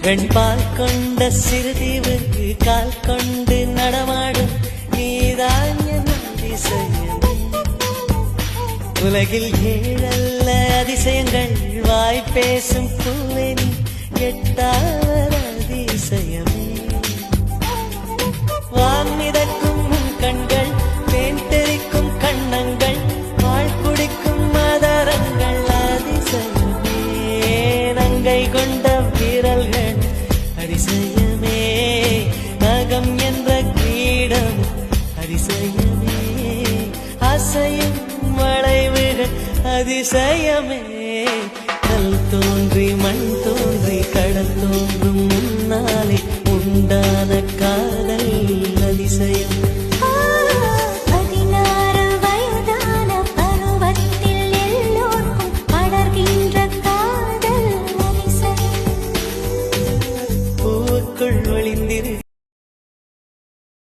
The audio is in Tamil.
வெண்பால் கொண்ட சிறுதீவுக்கு கால் கொண்டு நடமாடும் நீதான் என் அதிசயம். உலகில் ஏழல்ல அதிசயங்கள் வாய் பேசும் பூவெனி எட்டாவது அதிசயமே. வான் மிதக்கும் கண்கள், தேன் தெறிக்கும் கண்ணங்கள், பால் குடிக்கும் மதரங்கள் அதிசயமே. நங்கை கொண்ட வீரல்கள் அதிசயமே. நகம் என்ற கிரீடம் அதிசயமே. அசையும் வளைவுகள் அதிசயமே. கல் தோன்றி மண் தோன்றி கடல் தோன்றும் முன்னாலே உண்டான காதல் அதிசயம். 16 வயதான பருவத்தில் எல்லோருக்கும் படர்கின்ற காதல் அதிசயம். பூவுக்குள் ஒளிந்திரு